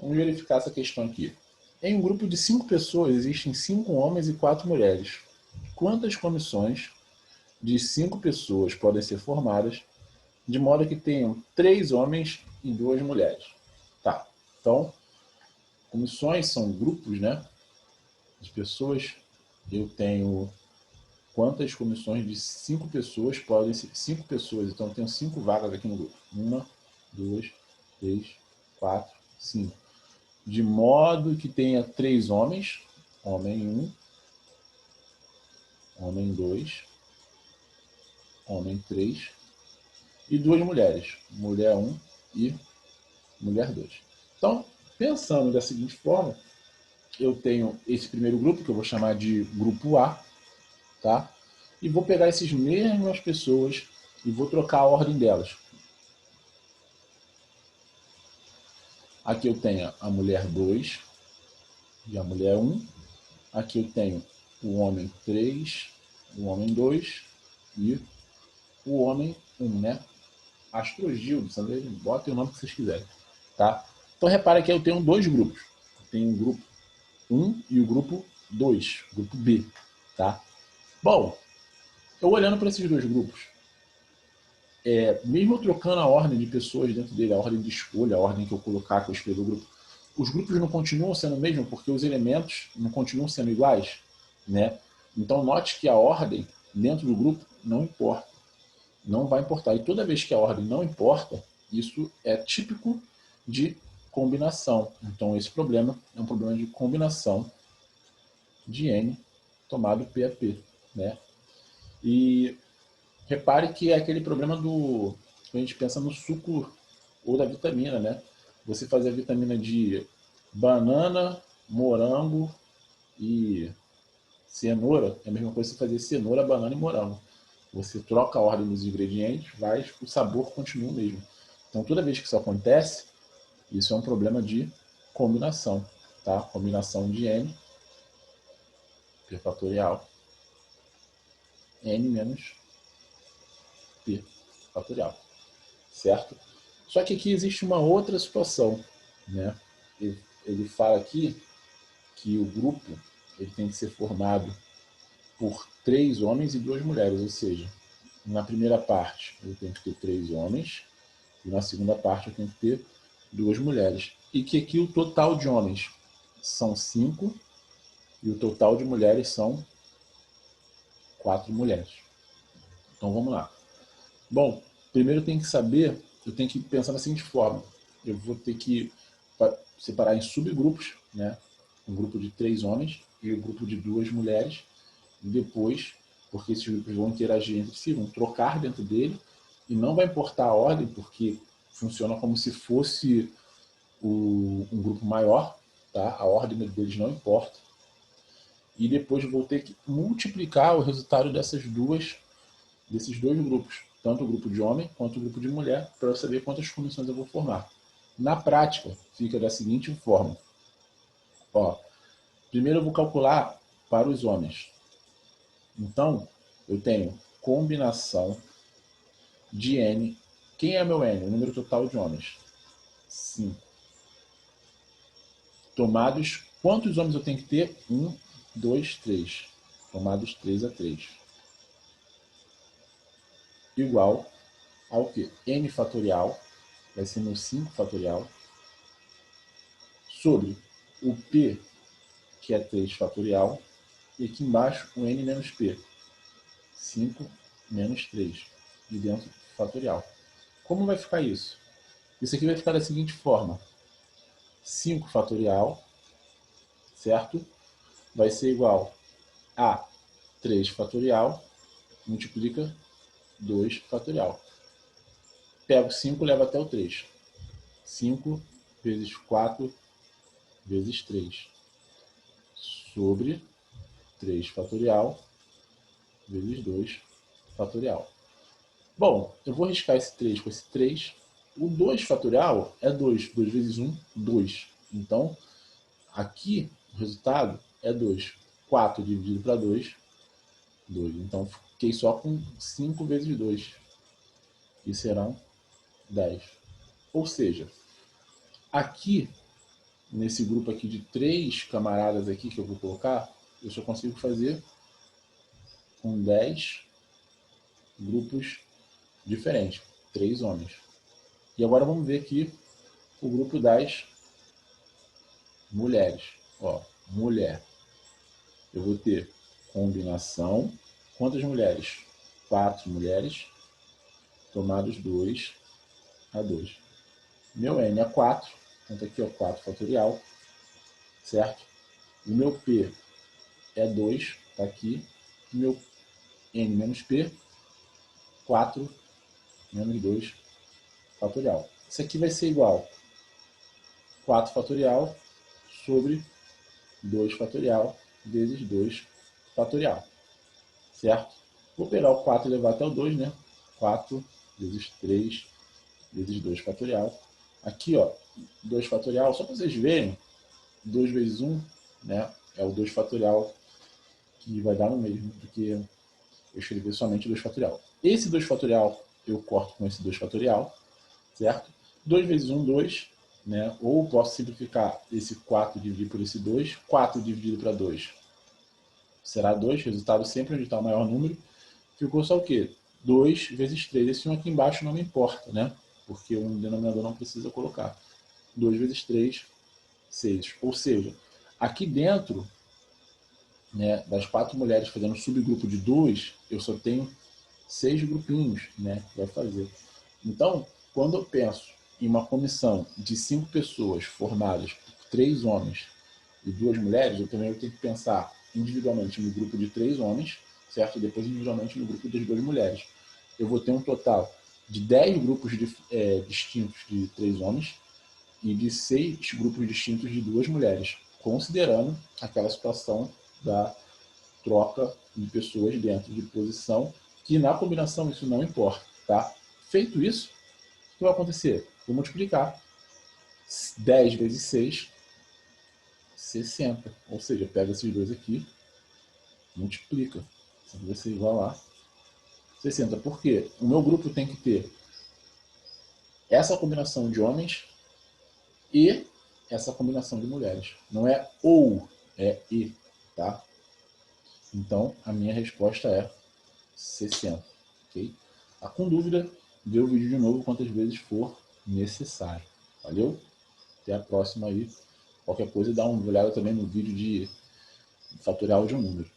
Vamos verificar essa questão aqui. Em um grupo de 5 pessoas, existem 5 homens e 4 mulheres. Quantas comissões de 5 pessoas podem ser formadas de modo que tenham 3 homens e 2 mulheres? Tá, então, comissões são grupos, né, de pessoas. Eu tenho quantas comissões de 5 pessoas podem ser? 5 pessoas, então eu tenho 5 vagas aqui no grupo. 1, 2, 3, 4, 5. De modo que tenha 3 homens, homem 1, homem 2, homem 3, e 2 mulheres, mulher 1 e mulher 2. Então, pensando da seguinte forma, eu tenho esse primeiro grupo, que eu vou chamar de grupo A, tá? E vou pegar essas mesmas pessoas e vou trocar a ordem delas. Aqui eu tenho a mulher 2 e a mulher 1. Aqui eu tenho o homem 3, o homem 2 e o homem 1, né? Astrogildo, botem o nome que vocês quiserem, tá? Então repara que eu tenho dois grupos. Eu tenho o grupo 1 e o grupo 2, grupo B, tá? Bom, eu olhando para esses dois grupos, mesmo eu trocando a ordem de pessoas dentro dele, a ordem de escolha, a ordem que eu colocar, que eu escrever o grupo, os grupos não continuam sendo o mesmo porque os elementos não continuam sendo iguais, né? Então note que a ordem dentro do grupo não importa, não vai importar. E toda vez que a ordem não importa, isso é típico de combinação. Então esse problema é um problema de combinação de N tomado P a P, né? E repare que é aquele problema do... a gente pensa no suco ou da vitamina, né? Você fazer a vitamina de banana, morango e cenoura, é a mesma coisa que você fazer cenoura, banana e morango. Você troca a ordem dos ingredientes, mas o sabor continua o mesmo. Então, toda vez que isso acontece, isso é um problema de combinação, tá? Combinação de N, P fatorial, N menos P fatorial, certo? Só que aqui existe uma outra situação, né? Ele fala aqui que o grupo ele tem que ser formado por 3 homens e 2 mulheres, ou seja, na primeira parte eu tenho que ter 3 homens e na segunda parte eu tenho que ter 2 mulheres. E que aqui o total de homens são 5 e o total de mulheres são 4 mulheres. Então vamos lá. Bom, primeiro eu tenho que saber, eu tenho que pensar da seguinte forma, eu vou ter que separar em subgrupos, né? Um grupo de 3 homens e um grupo de 2 mulheres, e depois, porque esses grupos vão interagir entre si, vão trocar dentro dele, e não vai importar a ordem, porque funciona como se fosse um grupo maior, tá? A ordem deles não importa. E depois eu vou ter que multiplicar o resultado desses dois grupos, tanto o grupo de homem quanto o grupo de mulher, para eu saber quantas comissões eu vou formar. Na prática, fica da seguinte forma. Ó, primeiro eu vou calcular para os homens. Então, eu tenho combinação de N. Quem é meu N? O número total de homens. 5. Tomados, quantos homens eu tenho que ter? 1, 2, 3. Tomados 3 a 3. Igual ao que? N fatorial, vai ser meu 5 fatorial, sobre o P, que é 3 fatorial, e aqui embaixo o N menos P, 5 menos 3, e dentro fatorial. Como vai ficar isso? Isso aqui vai ficar da seguinte forma. 5 fatorial, certo? Vai ser igual a 3 fatorial, multiplica 2 fatorial. Pego 5 e levo até o 3. 5 vezes 4 vezes 3. Sobre 3 fatorial vezes 2 fatorial. Bom, eu vou riscar esse 3 com esse 3. O 2 fatorial é 2. 2 vezes 1, 2. Então, aqui o resultado é 2. 4 dividido para 2, 2. Então, fiquei só com 5 vezes 2. E serão 10. Ou seja, aqui nesse grupo aqui de 3 camaradas aqui que eu vou colocar, eu só consigo fazer com 10 grupos diferentes, 3 homens. E agora vamos ver aqui o grupo das mulheres. Ó, mulher. Eu vou ter combinação. Quantas mulheres? 4 mulheres, tomados 2 a 2. Meu N é 4, então aqui é 4 fatorial, certo? O meu P é 2, está aqui. O meu N menos P, 4 menos 2 fatorial. Isso aqui vai ser igual a 4 fatorial sobre 2 fatorial vezes 2 fatorial, certo? Vou pegar o 4 e levar até o 2, né? 4 vezes 3 vezes 2 fatorial. Aqui, ó, 2 fatorial, só para vocês verem, 2 vezes 1, né, é o 2 fatorial, que vai dar no mesmo do que eu escrever somente 2 fatorial. Esse 2 fatorial eu corto com esse 2 fatorial, certo? 2 vezes 1, 2, né? Ou posso simplificar esse 4 dividir por esse 2, 4 dividido para 2 será 2, resultado sempre onde está o maior número. Ficou só o quê? 2 vezes 3. Esse 1 aqui embaixo não me importa, né? Porque o denominador não precisa colocar. 2 vezes 3, 6. Ou seja, aqui dentro, né, das 4 mulheres fazendo um subgrupo de 2, eu só tenho 6 grupinhos, né, que vai fazer. Então, quando eu penso em uma comissão de 5 pessoas formadas por 3 homens e 2 mulheres, eu também tenho que pensar individualmente no grupo de 3 homens, certo? E depois individualmente no grupo das 2 mulheres. Eu vou ter um total de 10 grupos distintos de 3 homens e de 6 grupos distintos de 2 mulheres, considerando aquela situação da troca de pessoas dentro de posição, que na combinação isso não importa, tá? Feito isso, o que vai acontecer? Vou multiplicar 10 vezes 6, 60. Ou seja, pega esses dois aqui, multiplica. Isso vai ser igual a 60. Por quê? O meu grupo tem que ter essa combinação de homens e essa combinação de mulheres. Não é ou, é e, tá? Então, a minha resposta é 60, ok? Tá com dúvida? Vê o vídeo de novo quantas vezes for necessário. Valeu? Até a próxima aí. Qualquer coisa, dá uma olhada também no vídeo de fatorial de um número.